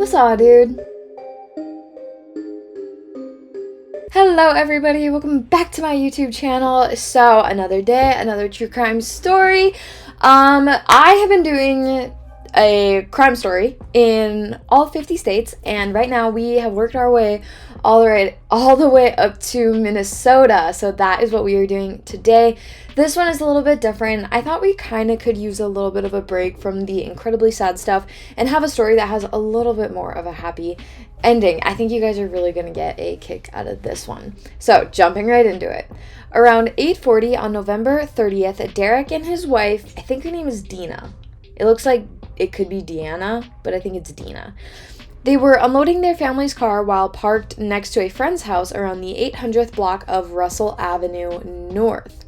What's up, dude? Hello everybody, welcome back to my YouTube channel. So, another day, another true crime story. I have been doing a crime story in all 50 states, and right now we have worked our way all the way up to Minnesota. So that is what we are doing today. This one is a little bit different. I thought we kind of could use a little bit of a break from the incredibly sad stuff and have a story that has a little bit more of a happy ending. I think you guys are really going to get a kick out of this one. So, jumping right into it. Around 8:40 on November 30th, Derek and his wife, I think her name is Dina. It looks like it could be Deanna, but I think it's Dina. They were unloading their family's car while parked next to a friend's house around the 800th block of Russell Avenue North.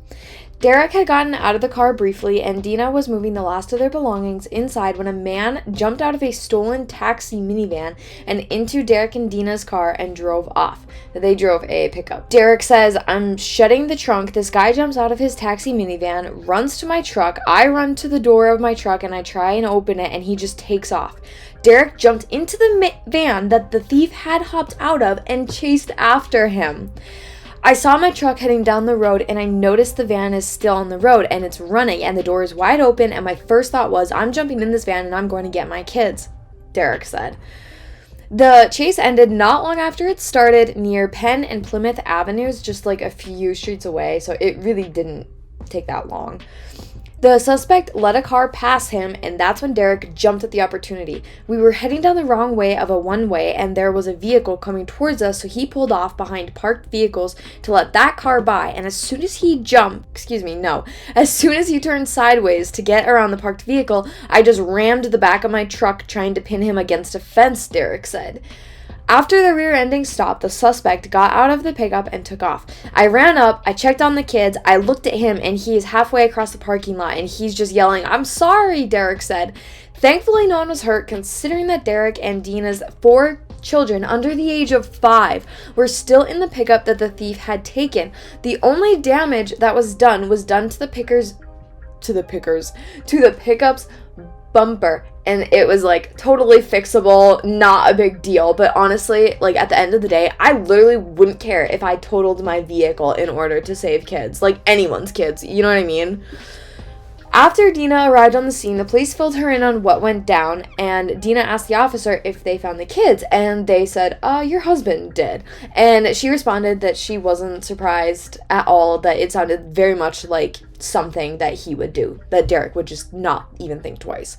Derek had gotten out of the car briefly, and Dina was moving the last of their belongings inside when a man jumped out of a stolen taxi minivan and into Derek and Dina's car and drove off. They drove a pickup. Derek says, "I'm shutting the trunk. This guy jumps out of his taxi minivan, runs to my truck. I run to the door of my truck and I try and open it, and he just takes off. Derek jumped into the van that the thief had hopped out of and chased after him. I saw my truck heading down the road, and I noticed the van is still on the road and it's running and the door is wide open, and my first thought was, I'm jumping in this van and I'm going to get my kids," Derek said. The chase ended not long after it started near Penn and Plymouth Avenues, just like a few streets away, so it really didn't take that long. The suspect let a car pass him, and that's when Derek jumped at the opportunity. "We were heading down the wrong way of a one-way, and there was a vehicle coming towards us, so he pulled off behind parked vehicles to let that car by, and as soon as he turned sideways to get around the parked vehicle, I just rammed the back of my truck trying to pin him against a fence," Derek said. After the rear-ending stopped, the suspect got out of the pickup and took off. "I ran up, I checked on the kids, I looked at him, and he is halfway across the parking lot, and he's just yelling, 'I'm sorry,'" Derek said. Thankfully, no one was hurt, considering that Derek and Dina's 4 children under the age of 5 were still in the pickup that the thief had taken. The only damage that was done to the pickup's bumper, and it was like totally fixable, not a big deal. But honestly, like at the end of the day, I literally wouldn't care if I totaled my vehicle in order to save kids, like anyone's kids, you know what I mean? After Dina arrived on the scene, the police filled her in on what went down, and Dina asked the officer if they found the kids, and they said, "Your husband did." And she responded that she wasn't surprised at all, that it sounded very much like something that he would do, that Derek would just not even think twice.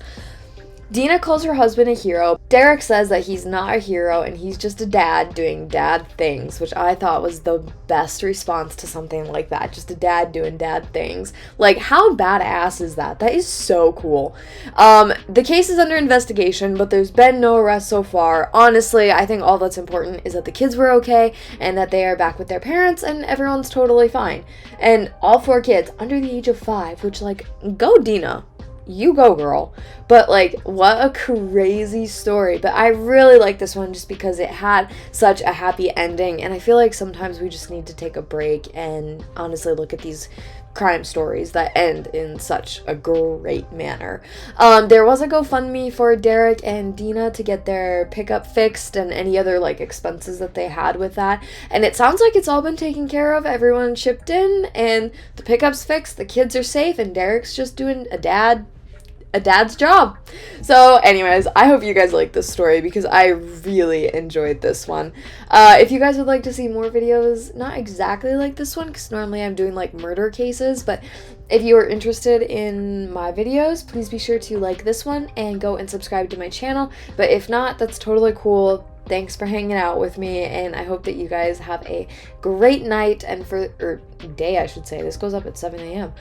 Dina calls her husband a hero. Derek says that he's not a hero and he's just a dad doing dad things, which I thought was the best response to something like that. Just a dad doing dad things. Like, how badass is that? That is so cool. The case is under investigation, but there's been no arrest so far. Honestly, I think all that's important is that the kids were okay and that they are back with their parents and everyone's totally fine. And all 4 kids under the age of 5, which, like, go Dina. You go, girl. But, like, what a crazy story. But I really like this one just because it had such a happy ending. And I feel like sometimes we just need to take a break and honestly look at these crime stories that end in such a great manner. There was a GoFundMe for Derek and Dina to get their pickup fixed and any other, like, expenses that they had with that. And it sounds like it's all been taken care of. Everyone chipped in and the pickup's fixed, the kids are safe, and Derek's just doing a dad's job. So anyways, I hope you guys like this story because I really enjoyed this one. If you guys would like to see more videos, not exactly like this one, because normally I'm doing like murder cases, but if you are interested in my videos, please be sure to like this one and go and subscribe to my channel. But if not, that's totally cool. Thanks for hanging out with me, and I hope that you guys have a great night or day, I should say. This goes up at 7 a.m.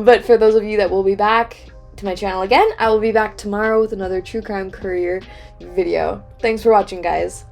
But for those of you that will be back to my channel again, I will be back tomorrow with another True Crime Courier video. Thanks for watching, guys.